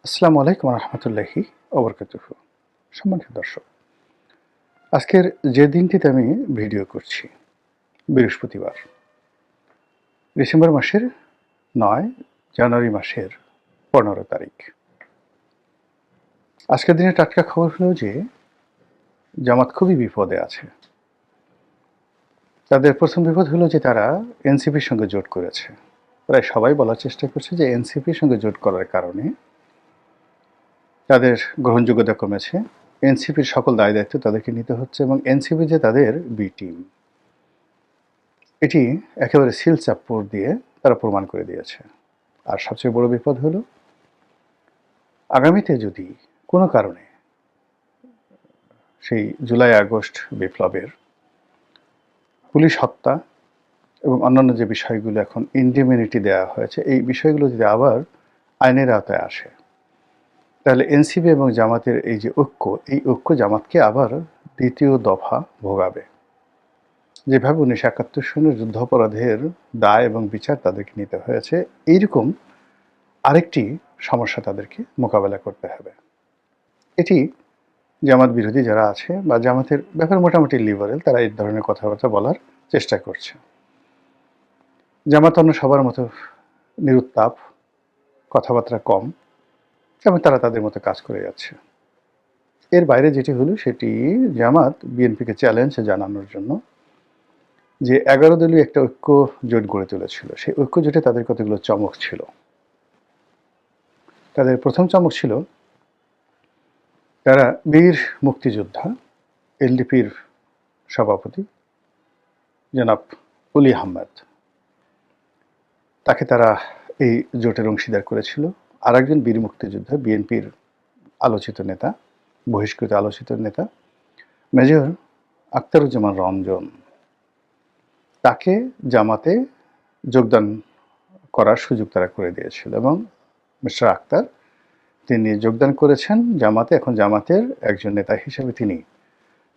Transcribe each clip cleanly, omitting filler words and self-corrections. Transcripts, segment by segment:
আসসালামু আলাইকুম রহমতুল্লাহি ওবরকাতুহু। সম্মানিত দর্শক, আজকের যে দিনটিতে আমি ভিডিও করছি বৃহস্পতিবার, ডিসেম্বর মাসের 9, জানুয়ারি মাসের 15 তারিখ। আজকের দিনে টাটকা খবর হলো যে জামাত খুবই বিপদে আছে। তাদের প্রথম বিপদ হলো যে তারা এনসিপির সঙ্গে জোট করেছে। প্রায় সবাই বলার চেষ্টা করছে যে এনসিপির সঙ্গে জোট করার কারণে তাদের গ্রহণযোগ্যতা কমেছে। এনসিপির সকল দায়-দায়িত্ব তাদেরকে নিতে হচ্ছে এবং এনসিপি যে তাদের বি টিম, এটি একেবারে সিল চাপ্পর দিয়ে তারা প্রমাণ করে দিয়েছে। আর সবচেয়ে বড় বিপদ হলো, আগামীতে যদি কোনো কারণে সেই জুলাই আগস্ট বিপ্লবের পুলিশ হত্যা এবং অন্যান্য যে বিষয়গুলো এখন ইন্ডিমিউনিটি দেওয়া হয়েছে, এই বিষয়গুলো যদি আবার আইনের আওতায় আসে, তাহলে এনসিপি এবং জামাতের এই যে ঐক্য, এই ঐক্য জামাতকে আবার দ্বিতীয় দফা ভোগাবে। যেভাবে 1971 সনের যুদ্ধাপরাধের দায় এবং বিচার তাদেরকে নিতে হয়েছে, এইরকম আরেকটি সমস্যা তাদেরকে মোকাবেলা করতে হবে। এটি জামাত বিরোধী যারা আছে বা জামাতের ব্যাপারে মোটামুটি লিবারেল, তারা এই ধরনের কথাবার্তা বলার চেষ্টা করছে। জামাত অন্য সবার মতো নিরুত্তাপ, কথাবার্তা কম, এবং তারা তাদের মতো কাজ করে যাচ্ছে। এর বাইরে যেটি হলো, সেটি জামাত বিএনপিকে চ্যালেঞ্জ জানানোর জন্য যে 11 দলীয় একটা ঐক্য জোট গড়ে তুলেছিল, সেই ঐক্য জোটে তাদের কতগুলো চমক ছিল। তাদের প্রথম চমক ছিল, তারা বীর মুক্তিযোদ্ধা এলডিপির সভাপতি জনাব অলি আহমেদ, তাকে তারা এই জোটের অংশীদার করেছিল। আর একজন বীর মুক্তিযোদ্ধা, বিএনপির আলোচিত নেতা, বহিষ্কৃত আলোচিত নেতা মেজর আখতারুজ্জামান রঞ্জন, তাকে জামাতে যোগদান করার সুযোগ তারা করে দিয়েছিল এবং মিস্টার আক্তার, তিনি যোগদান করেছেন জামাতে। এখন জামাতের একজন নেতা হিসেবে তিনি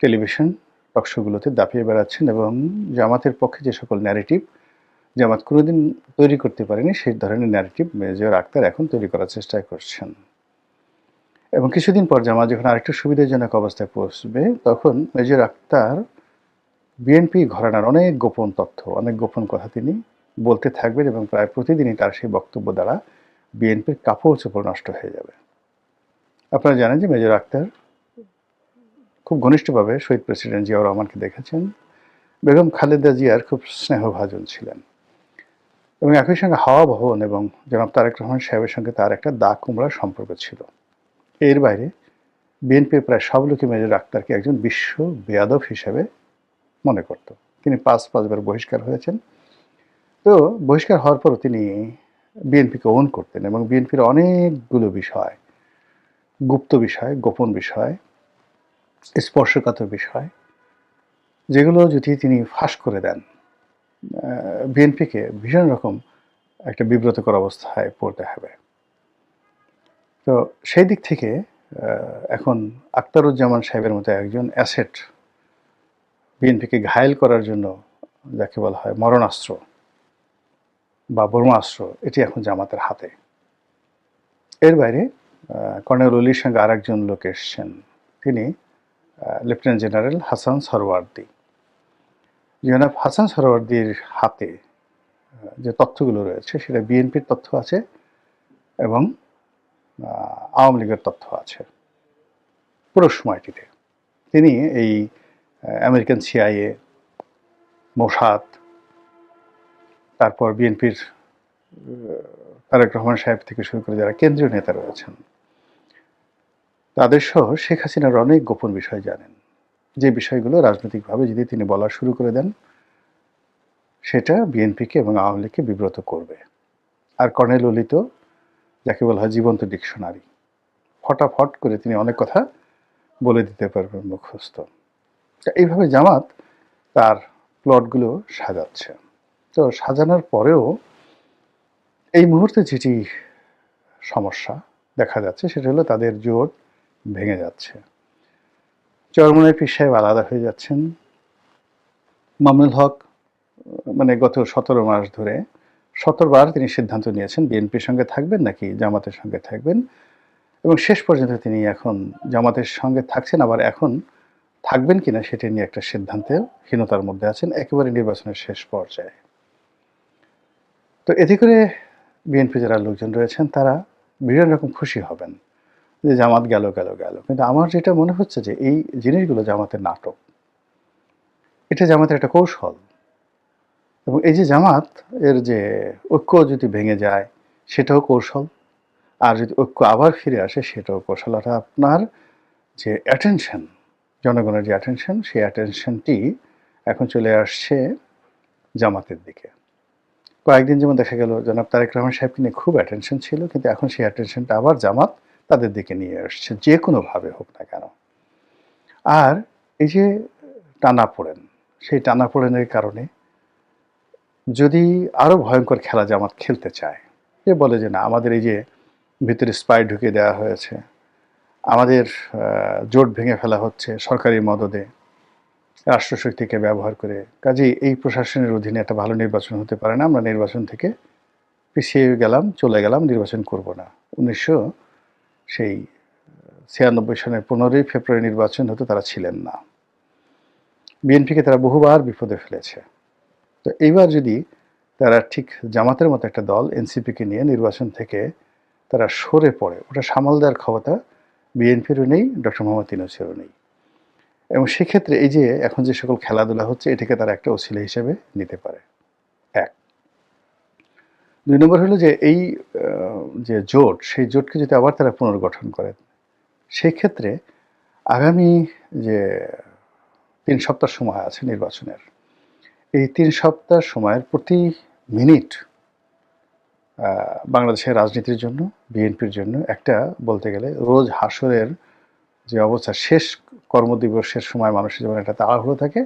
টেলিভিশন টকশোগুলোতে দাপিয়ে বেড়াচ্ছেন এবং জামাতের পক্ষে যে সকল ন্যারেটিভ জামাত কোনোদিন তৈরি করতে পারেনি, সেই ধরনের ন্যারেটিভ মেজর আক্তার এখন তৈরি করার চেষ্টা করছেন। এবং কিছুদিন পর জামাত যখন আরেকটু সুবিধাজনক অবস্থায় পৌঁছবে, তখন মেজর আক্তার বিএনপি ঘরানার অনেক গোপন তথ্য, অনেক গোপন কথা তিনি বলতে থাকবেন এবং প্রায় প্রতিদিনই তার সেই বক্তব্য দ্বারা বিএনপির কাপড় চোপড় নষ্ট হয়ে যাবে। আপনারা জানেন যে মেজর আক্তার খুব ঘনিষ্ঠভাবে শহীদ প্রেসিডেন্ট জিয়াউর রহমানকে দেখেছেন, বেগম খালেদা জিয়ার খুব স্নেহভাজন ছিলেন এবং একই সঙ্গে হাওয়া ভবন এবং জনাব তারেক রহমান সাহেবের সঙ্গে তার একটা দা কুমড়ার সম্পর্ক ছিল। এর বাইরে বিএনপির প্রায় সব লোকই মেজর আক্তারকে একজন বিশ্ব বেয়াদব হিসেবে মনে করত। তিনি পাঁচবার বহিষ্কার হয়েছেন। তো বহিষ্কার হওয়ার পরও তিনি বিএনপিকে ওন করতেন এবং বিএনপির অনেকগুলো বিষয়, গুপ্ত বিষয়, গোপন বিষয়, স্পর্শকাতর বিষয়, যেগুলো যদি তিনি ফাঁস করে দেন, বিএনপিকে ভীষণ রকম একটা বিব্রতকর অবস্থায় পড়তে হবে। তো সেই দিক থেকে এখন আখতারুজ্জামান সাহেবের মতো একজন অ্যাসেট বিএনপিকে ঘায়েল করার জন্য, যাকে বলা হয় মরণাস্ত্র বা ব্রহ্মাস্ত্র, এটি এখন জামাতের হাতে। এর বাইরে কর্নেল অলির সঙ্গে আর একজন লোক এসছেন, তিনি লেফটেন্যান্ট জেনারেল হাসান সরওয়ার্দী। জনাব হাসান সরওয়ার্দীর হাতে যে তথ্যগুলো রয়েছে, সেটা বিএনপির তথ্য আছে এবং আওয়ামী লীগের তথ্য আছে। পুরো সময়টিতে তিনি এই আমেরিকান সিআইএ, মোসাদ, তারপর বিএনপির তারেক রহমান সাহেব থেকে শুরু করে যারা কেন্দ্রীয় নেতা রয়েছেন, তাদের সহ শেখ হাসিনার অনেক গোপন বিষয় জানেন, যে বিষয়গুলো রাজনৈতিকভাবে যদি তিনি বলা শুরু করে দেন, সেটা বিএনপিকে এবং আওয়ামী লীগকে বিব্রত করবে। আর কর্নেল অলি তো যাকে বলা হয় জীবন্ত ডিকশনারি, ফটাফট করে তিনি অনেক কথা বলে দিতে পারবেন মুখস্থ। এইভাবে জামাত তার প্লটগুলো সাজাচ্ছে। তো সাজানোর পরেও এই মুহূর্তে যেটি সমস্যা দেখা যাচ্ছে, সেটা হলো তাদের জোট ভেঙে যাচ্ছে। চরমনাই পীর সাহেব আলাদা হয়ে যাচ্ছেন। মামুনুল হক মানে গত 17 মাস ধরে 17 বার তিনি সিদ্ধান্ত নিয়েছেন বিএনপির সঙ্গে থাকবেন নাকি জামাতের সঙ্গে থাকবেন। এবং শেষ পর্যন্ত তিনি এখন জামাতের সঙ্গে থাকছেন, আবার এখন থাকবেন কিনা সেটা নিয়ে একটা সিদ্ধান্তহীনতার মধ্যে আছেন একেবারে নির্বাচনের শেষ পর্যায়ে। তো এতে করে বিএনপি যারা লোকজন রয়েছেন তারা বিভিন্ন রকম খুশি হবেন যে জামাত গেল গেল গেল, কিন্তু আমার যেটা মনে হচ্ছে যে এই জিনিসগুলো জামাতের নাটক, এটা জামাতের একটা কৌশল। এবং এই যে জামাত এর যে ঐক্য যদি ভেঙে যায় সেটাও কৌশল, আর যদি ঐক্য আবার ফিরে আসে সেটাও কৌশল। আর আপনার যে অ্যাটেনশন, জনগণের যে অ্যাটেনশন, সেই অ্যাটেনশনটি এখন চলে আসছে জামাতের দিকে। কয়েকদিন যেমন দেখা গেল জনাব তারেক রহমান সাহেবকে নিয়ে খুব অ্যাটেনশন ছিল, কিন্তু এখন সেই অ্যাটেনশনটা আবার জামাত তাদের দিকে নিয়ে আসছে, যে কোনোভাবে হোক না কেন। আর এই যে টানাপোড়েন, সেই টানাপোড়েনের কারণে যদি আরও ভয়ঙ্কর খেলা জামাত খেলতে চায়, যে বলে যে না আমাদের এই যে ভিতরে স্পাই ঢুকিয়ে দেওয়া হয়েছে, আমাদের জোট ভেঙে ফেলা হচ্ছে সরকারি মদদে, রাষ্ট্রশক্তিকে ব্যবহার করে, কাজেই এই প্রশাসনের অধীনে একটা ভালো নির্বাচন হতে পারে না, আমরা নির্বাচন থেকে পিছিয়ে গেলাম, চলে গেলাম, নির্বাচন করব না। 1996 সনের 15ই ফেব্রুয়ারি নির্বাচন হতো, তারা ছিলেন না। বিএনপিকে তারা বহুবার বিপদে ফেলেছে। তো এইবার যদি তারা ঠিক জামাতের মতো একটা দল এনসিপিকে নিয়ে নির্বাচন থেকে তারা সরে পড়ে, ওটা সামাল দেওয়ার ক্ষমতা বিএনপিরও নেই, ডক্টর মোহাম্মদ ইউনূসেরও নেই। এবং সেক্ষেত্রে এই যে এখন যে সকল খেলাধুলা হচ্ছে, এটাকে তারা একটা ওসিলা হিসেবে নিতে পারে। এক। 2 নম্বর হলো যে এই যে জোট, সেই জোটকে যদি আবার তারা পুনর্গঠন করে, সেক্ষেত্রে আগামী যে 3 সপ্তাহ সময় আছে নির্বাচনের, এই 3 সপ্তাহ সময়ের প্রতি মিনিট বাংলাদেশের রাজনীতির জন্য, বিএনপির জন্য একটা বলতে গেলে রোজ হাসরের যে অবস্থা, শেষ কর্মদিবসের সময় মানুষের যেমন একটা তাড়াহুড়ো থাকে,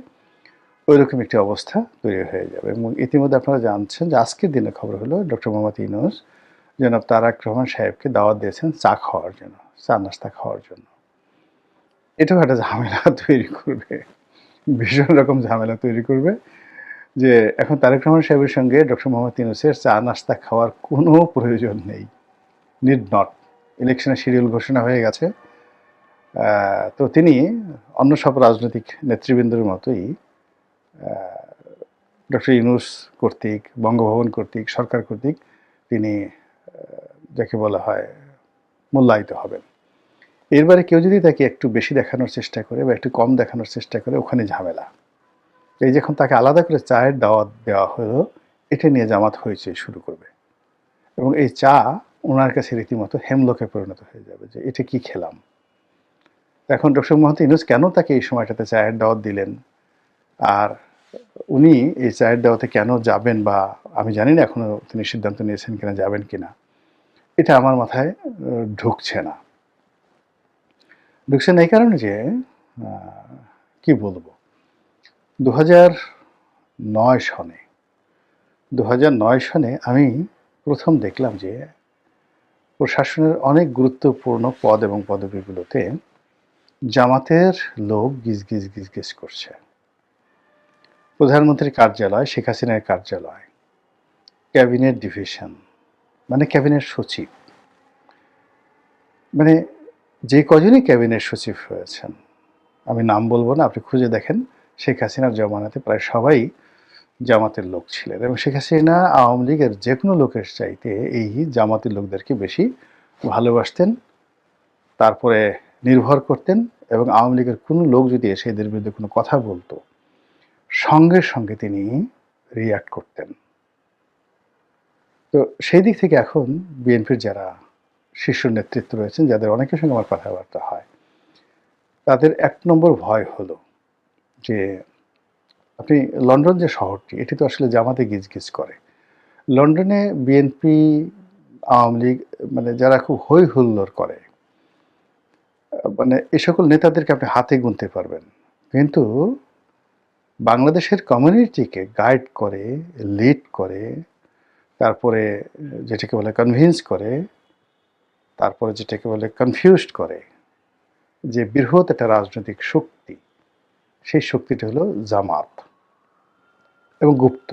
ওইরকম একটি অবস্থা তৈরি হয়ে যাবে। এবং ইতিমধ্যে আপনারা জানছেন যে আজকের দিনের খবর হলো ডক্টর মোহাম্মদ ইউনূস জনাব তারেক রহমান সাহেবকে দাওয়াত দিয়েছেন চা খাওয়ার জন্য, চা নাস্তা খাওয়ার জন্য। এটাও একটা ঝামেলা তৈরি করবে, ভীষণ রকম ঝামেলা তৈরি করবে যে এখন তারেক রহমান সাহেবের সঙ্গে ডক্টর মোহাম্মদ ইউনূসের চা নাস্তা খাওয়ার কোনো প্রয়োজন নেই, নিড নট। ইলেকশনের শিডিউল ঘোষণা হয়ে গেছে। তো তিনি অন্য সব রাজনৈতিক নেতৃবৃন্দের মতোই ডক্টর ইউনূস কর্তৃক, বঙ্গভবন কর্তৃক, সরকার কর্তৃক তিনি যাকে বলা হয় মূল্যায়িত হবেন। এরবারে কেউ যদি তাকে একটু বেশি দেখানোর চেষ্টা করে বা একটু কম দেখানোর চেষ্টা করে, ওখানে ঝামেলা। এই যখন তাকে আলাদা করে চায়ের দাওয়াত দেওয়া হলো, এটা নিয়ে জামাত হইচই শুরু করবে। এবং এই চা ওনার কাছে রীতিমতো হেমলোকে পরিণত হয়ে যাবে যে এটা কি খেলাম। এখন ডক্টর মোহাম্মদ ইউনূস কেন তাকে এই সময়টাতে চায়ের দাওয়াত দিলেন, আর উনি এই চায়ের দাওয়াতে কেন যাবেন, বা আমি জানি না এখনো তিনি সিদ্ধান্ত নিয়েছেন কিনা যাবেন কিনা, এটা আমার মাথায় ঢুকছে না। ঢুকছে না এই কারণে যে কি বলবো, 2009 সনে 2009 সনে আমি প্রথম দেখলাম যে প্রশাসনের অনেক গুরুত্বপূর্ণ পদ এবং পদবিগুলোতে জামাতের লোক গিজ গিজ করছে। প্রধানমন্ত্রীর কার্যালয়, শেখ হাসিনার কার্যালয়, ক্যাবিনেট ডিভিশন, মানে ক্যাবিনেট সচিব, মানে যে কজনই ক্যাবিনেট সচিব হয়েছেন, আমি নাম বলবো না, আপনি খুঁজে দেখেন, শেখ হাসিনার জমানাতে প্রায় সবাই জামাতের লোক ছিলেন। এবং শেখ হাসিনা আওয়ামী লীগের যে কোনো লোকের চাইতে এই জামাতের লোকদেরকে বেশি ভালোবাসতেন, তারপরে নির্ভর করতেন। এবং আওয়ামী লীগের কোনো লোক যদি এসে এদের বিরুদ্ধে কোনো কথা বলতো, সঙ্গে সঙ্গে তিনি রিয়্যাক্ট করতেন। তো সেই দিক থেকে এখন বিএনপির যারা শীর্ষ নেতৃত্ব রয়েছেন, যাদের অনেকের সঙ্গে আমার কথাবার্তা হয়, তাদের 1 নম্বর ভয় হলো যে আপনি লন্ডন যে শহরটি, এটি তো আসলে জামাতে গিজ করে। লন্ডনে বিএনপি, আওয়ামী লীগ, মানে যারা খুব হই হুল্লোড় করে, মানে এই সকল নেতাদেরকে আপনি হাতে গুনতে পারবেন। কিন্তু বাংলাদেশের কমিউনিটিকে গাইড করে, লিড করে, তারপরে যেটাকে বলে কনভিন্স করে, তারপরে যেটাকে বলে কনফিউজড করে, যে বৃহৎ একটা রাজনৈতিক শক্তি, সেই শক্তিটা হলো জামাত এবং গুপ্ত।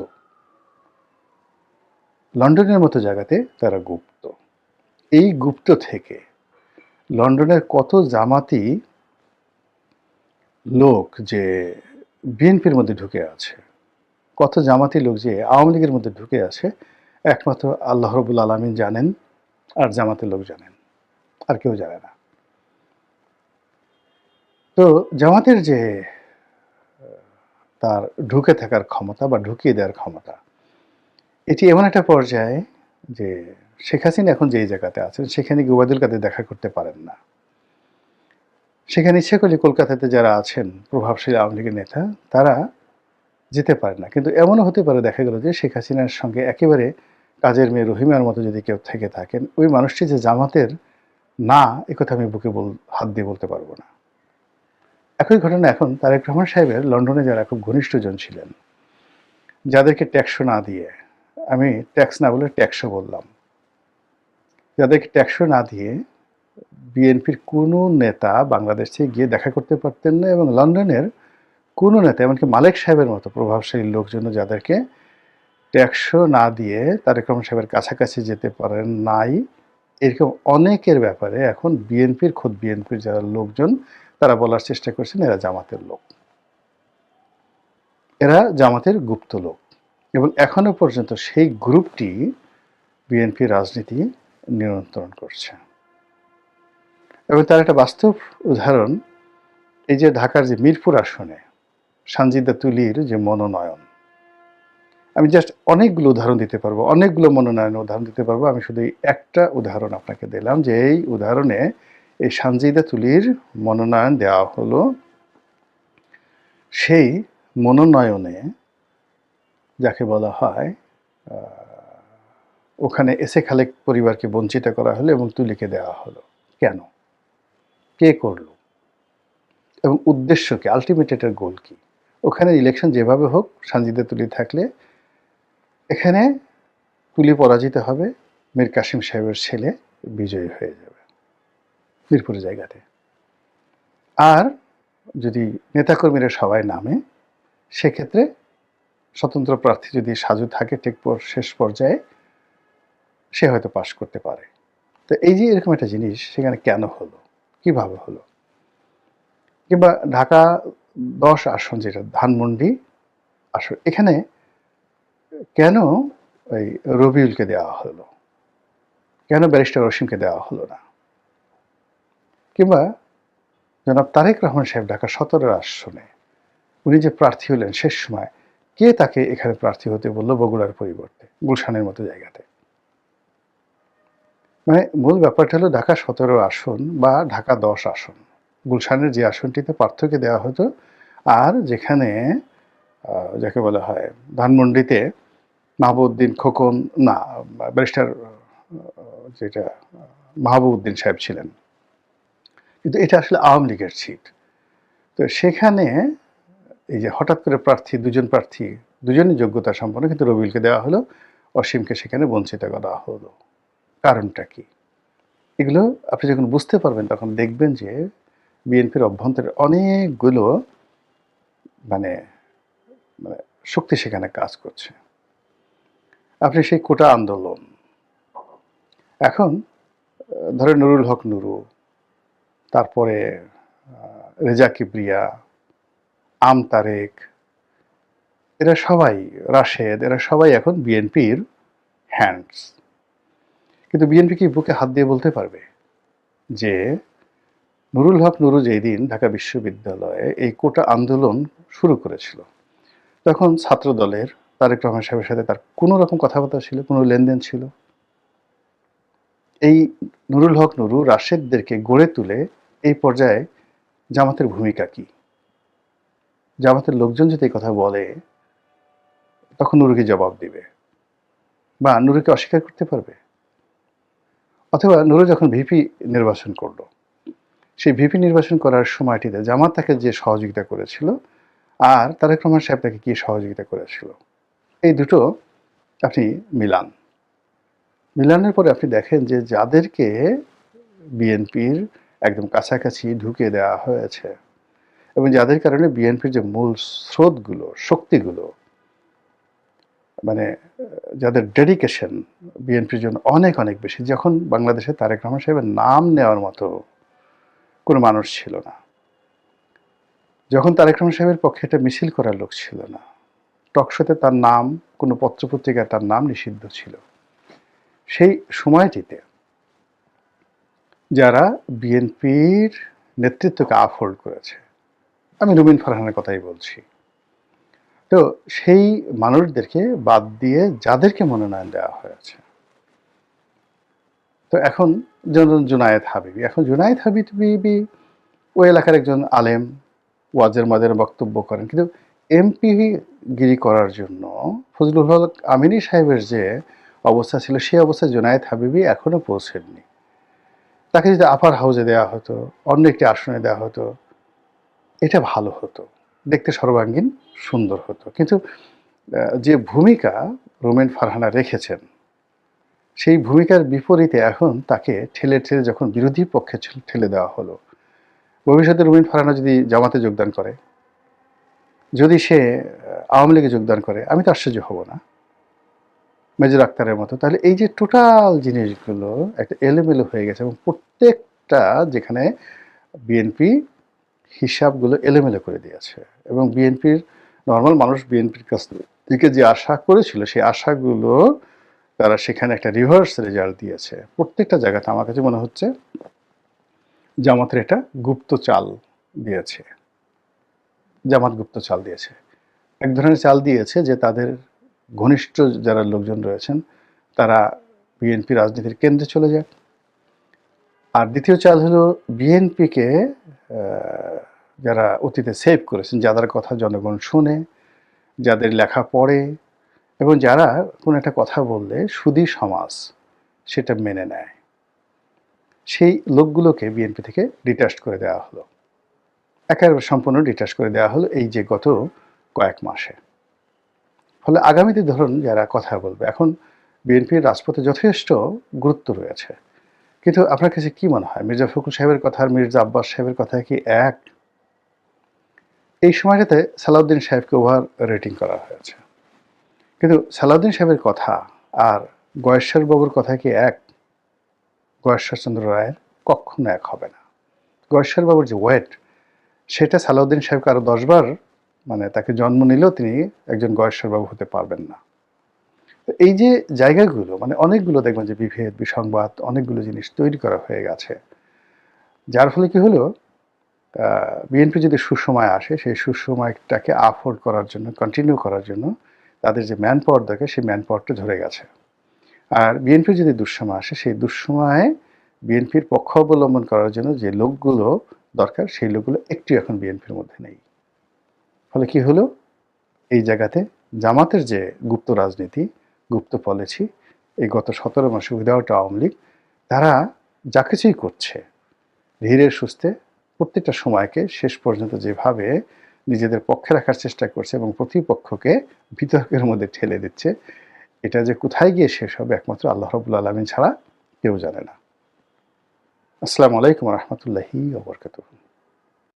লন্ডনের মতো জায়গাতে তারা গুপ্ত। এই গুপ্ত থেকে লন্ডনের কত জামাতি লোক যে বিএনপির মধ্যে ঢুকে আছে, কত জামাতি লোক যে আওয়ামী লীগের মধ্যে ঢুকে আছে, একমাত্র আল্লাহ রবুল আলমিন জানেন, আর জামাতের লোক জানেন, আর কেউ জানে না। তো জামাতের যে তার ঢুকে থাকার ক্ষমতা বা ঢুকিয়ে দেওয়ার ক্ষমতা, এটি এমন একটা পর্যায়ে যে শেখ হাসিনা এখন যেই জায়গাতে আছেন সেখানে গিয়ে ওবায়দুল কাদের দেখা করতে পারেন না। সেখানে ইচ্ছে করলে কলকাতাতে যারা আছেন প্রভাবশালী আওয়ামী লীগের নেতা, তারা যেতে পারে না। কিন্তু এমনও হতে পারে, দেখা গেল যে শেখ হাসিনার সঙ্গে একেবারে কাজের মেয়ে রহিমার মতো যদি কেউ থেকে থাকেন, ওই মানুষটি যে জামাতের না, একথা আমি বুকে হাত দিয়ে বলতে পারবো না। একই ঘটনা এখন তারেক রহমান সাহেবের লন্ডনে যারা খুব ঘনিষ্ঠজন ছিলেন, যাদেরকে ট্যাক্সও না দিয়ে, আমি ট্যাক্স না বলে ট্যাক্সও বললাম, যাদেরকে ট্যাক্সও না দিয়ে বিএনপির কোনো নেতা বাংলাদেশ থেকে গিয়ে দেখা করতে পারতেন না, এবং লন্ডনের কোনো নেতা, এমনকি মালেক সাহেবের মতো প্রভাবশালী লোকজন যাদেরকে ট্যাক্সও না দিয়ে তারেক রহমান সাহেবের কাছাকাছি যেতে পারেন নাই, এরকম অনেকের ব্যাপারে এখন খোদ বিএনপির যারা লোকজন, তারা বলার চেষ্টা করছেন এরা জামাতের লোক, এরা জামাতের গুপ্ত লোক। এবং এখনো পর্যন্ত সেই গ্রুপটি বিএনপির রাজনীতি নিয়ন্ত্রণ করছে। এবং তার একটা বাস্তব উদাহরণ, এই যে ঢাকার যে মিরপুর আসনে সানজিদা তুলির যে মনোনয়ন, আমি জাস্ট অনেকগুলো উদাহরণ দিতে পারবো, অনেকগুলো মনোনয়নের উদাহরণ দিতে পারবো, আমি শুধু একটা উদাহরণ আপনাকে দিলাম যে এই উদাহরণে এই সানজিদা তুলির মনোনয়ন দেওয়া হলো। সেই মনোনয়নে যাকে বলা হয় ওখানে এসে খালেক পরিবারকে বঞ্চিত করা হলো এবং তুলিকে দেওয়া হলো। কেন? কে করলো? এবং উদ্দেশ্য কি? আলটিমেট এটার গোল কি? ওখানে ইলেকশন যেভাবে হোক, সানজিদা তুলি থাকলে এখানে তুলি পরাজিত হবে, মীর কাসিম সাহেবের ছেলে বিজয়ী হয়ে যাবে মিরপুরের জায়গাতে। আর যদি নেতাকর্মীরা সবাই নামে, সেক্ষেত্রে স্বতন্ত্র প্রার্থী যদি সাজু থাকে ঠিক শেষ পর্যায়ে, সে হয়তো পাশ করতে পারে। তো এই যে এরকম একটা জিনিস সেখানে কেন হলো, কিভাবে হলো? কিংবা ঢাকা 10 আসন, যেটা ধানমন্ডি আসন, এখানে কেন ওই রবিউলকে দেওয়া হলো, কেন ব্যারিস্টার অসীমকে দেওয়া হলো না? কিংবা জনাব তারেক রহমান সাহেব ঢাকা 17 আসনে উনি যে প্রার্থী হলেন, শেষ সময় কে তাকে এখানে প্রার্থী হতে বললো বগুড়ার পরিবর্তে গুলশানের মতো জায়গাতে? মানে মূল ব্যাপারটা হলো ঢাকা 17 আসন বা ঢাকা 10 আসন, গুলশানের যে আসনটিতে পার্থক্য দেওয়া হতো, আর যেখানে যাকে বলা হয় ধানমন্ডিতে মাহবুবউদ্দিন খোকন, না ব্যারিস্টার যেটা মাহবুবউদ্দিন সাহেব ছিলেন, কিন্তু এটা আসলে আওয়ামী লীগের সিট। তো সেখানে এই যে হঠাৎ করে প্রার্থী দুজনই যোগ্যতা সম্পন্ন, কিন্তু রবিউলকে দেওয়া হলো, অসীমকে সেখানে বঞ্চিত করা হলো। কারণটা কি? এগুলো আপনি যখন বুঝতে পারবেন তখন দেখবেন যে বিএনপির অভ্যন্তরে অনেকগুলো মানে মানে শক্তি সেখানে কাজ করছে। আপনি সেই কোটা আন্দোলন, এখন ধরেন নুরুল হক নুরু, তারপরে রেজা কিবরিয়া, আম তারেক, এরা সবাই, রাশেদ, এরা সবাই এখন বিএনপির হ্যান্ডস। কিন্তু বিএনপি কি বুকে হাত দিয়ে বলতে পারবে যে নুরুল হক নুরু যেই দিন ঢাকা বিশ্ববিদ্যালয়ে এই কোটা আন্দোলন শুরু করেছিল, তখন ছাত্র দলের তারেক রহমান সাহেবের সাথে তার কোনো রকম কথাবার্তা ছিল, কোনো লেনদেন ছিল? এই নুরুল হক নুরু, রাশেদদেরকে গড়ে তুলে এই পর্যায়ে জামাতের ভূমিকা কি? জামাতের লোকজন যদি এই কথা বলে, তখন নুরুকে জবাব দিবে বা নুরুকে অস্বীকার করতে পারবে? অথবা নুরু যখন ভিপি নির্বাচন করলো, সেই ভিপি নির্বাচন করার সময়টিতে জামাত তাকে যে সহযোগিতা করেছিল, আর তারেক রহমান সাহেব তাকে কি সহযোগিতা করেছিল, এই দুটো আপনি মিলানের পরে আপনি দেখেন যে যাদেরকে বিএনপির একদম কাছাকাছি ঢুকে দেওয়া হয়েছে এবং যাদের কারণে বিএনপির যে মূল স্রোতগুলো, শক্তিগুলো, মানে যাদের ডেডিকেশন বিএনপির জন্য অনেক অনেক বেশি, যখন বাংলাদেশে তারেক রহমান সাহেবের নাম নেওয়ার মতো কোনো মানুষ ছিল না। যখন তারেক রহমান সাহেবের পক্ষে একটা মিছিল করার লোক ছিল না, টকশোতে তার নাম, কোনো পত্রপত্রিকায় তার নাম নিষিদ্ধ ছিল, সেই সময়টিতে যারা বিএনপির নেতৃত্বকে আপহোল্ড করেছে, আমি রুমিন ফারহানের কথাই বলছি, তো সেই মানুষদেরকে বাদ দিয়ে যাদেরকে মনোনয়ন দেওয়া হয়েছে, তো এখন যেমন জুনায়েদ হাবিবি, এখন জুনায়েদ হাবিবি ওই এলাকার একজন আলেম, ওয়াজের মাদের বক্তব্য করেন, কিন্তু এমপি গিরি করার জন্য ফজলুল হক আমিনী সাহেবের যে অবস্থা ছিল, সেই অবস্থায় জুনায়েদ হাবিবি এখনো পৌঁছেননি। তাকে যদি আপার হাউজে দেওয়া হতো, অন্য একটি আসনে দেওয়া হতো, এটা ভালো হতো, দেখতে সর্বাঙ্গীন সুন্দর হতো। কিন্তু যে ভূমিকা রুমিন ফারহানা রেখেছেন, সেই ভূমিকার বিপরীতে এখন তাকে ঠেলে ঠেলে যখন বিরোধী পক্ষে ঠেলে দেওয়া হলো, ভবিষ্যতে রুমিন ফারহানা যদি জামাতে যোগদান করে, যদি সে আওয়ামী লীগে যোগদান করে, আমি তো আশ্চর্য হব না, মেজর আক্তারের মতো। তাহলে এই যে টোটাল জিনিসগুলো একটা এলোমেলো হয়ে গেছে, এবং প্রত্যেকটা যেখানে বিএনপি হিসাবগুলো এলোমেলো করে দিয়েছে, এবং বিএনপির নর্মাল মানুষ বিএনপির কাছ থেকে যে আশা করেছিল, সেই আশাগুলো তারা সেখানে একটা রিভার্স রেজাল্ট দিয়েছে। প্রত্যেকটা জায়গাতে আমার কাছে মনে হচ্ছে জামাতের একটা গুপ্ত চাল দিয়েছে, জামাত গুপ্ত চাল দিয়েছে। এক ধরনের চাল দিয়েছে যে তাদের ঘনিষ্ঠ যারা লোকজন রয়েছেন তারা বিএনপি রাজনীতির কেন্দ্রে চলে যায়। আর দ্বিতীয় চাল হলো বিএনপিকে যারা অতীতে সেভ করেছেন, যাদের কথা জনগণ শুনে, যাদের লেখা পড়ে, এবং যারা কোনো একটা কথা বললে সুধী সমাজ সেটা মেনে নেয়, সেই লোকগুলোকে বিএনপি থেকে ডিটাচ করে দেওয়া হলো, একেবারে সম্পূর্ণ ডিটাচ করে দেওয়া হলো এই যে গত কয়েক মাসে। ফলে আগামীতে ধরুন যারা কথা বলবে, এখন বিএনপির রাজপথে যথেষ্ট গুরুত্ব রয়েছে, কিন্তু আপনার কাছে কি মনে হয় মির্জা ফখরুল সাহেবের কথা আর মির্জা আব্বাস সাহেবের কথা কি এক? এই সময়টাতে সালাউদ্দিন সাহেবকে ওভার রেটিং করা হয়েছে, কিন্তু সালাউদ্দিন সাহেবের কথা আর গয়েশ্বর বাবুর কথা কি এক? গয়েশ্বরচন্দ্র রায়ের কখনো এক হবে না। গয়েশ্বর বাবুর যে ওয়েট, সেটা সালাউদ্দিন সাহেবকে আরও 10 বার, মানে তাকে জন্ম নিলেও তিনি একজন গয়েশ্বর বাবু হতে পারবেন না। এই যে জায়গাগুলো, মানে অনেকগুলো দেখবেন যে বিভেদ, বিসংবাদ, অনেকগুলো জিনিস তৈরি করা হয়ে গেছে, যার ফলে কি হলো, বিএনপি যদি সুসময় আসে, সেই সুসময়টাকে আফোর্ড করার জন্য, কন্টিনিউ করার জন্য তাদের যে ম্যান পাওয়ার দরকার, সেই ম্যান পাওয়ারটা ধরে গেছে। আর বিএনপির যদি দুঃসময় আসে, সেই দুঃসময়ে বিএনপির পক্ষ অবলম্বন করার জন্য যে লোকগুলো দরকার, সেই লোকগুলো একটু এখন বিএনপির মধ্যে নেই। ফলে কি হলো, এই জায়গাতে জামাতের যে গুপ্ত রাজনীতি, গুপ্ত পলিসি, এই গত 17 মাসে উইদাউট আওয়ামী লীগ, তারা যা কিছুই করছে ধীরে সুস্থে প্রত্যেকটা সময়কে শেষ পর্যন্ত যেভাবে নিজেদের পক্ষে রাখার চেষ্টা করছে এবং প্রতিপক্ষকে বিতর্কের মধ্যে ঠেলে দিচ্ছে, এটা যে কোথায় গিয়ে শেষ হবে একমাত্র আল্লাহ রাব্বুল আলামিন ছাড়া কেউ জানে না। আসসালামু আলাইকুম ওয়া রাহমাতুল্লাহি ওয়া বারাকাতুহু।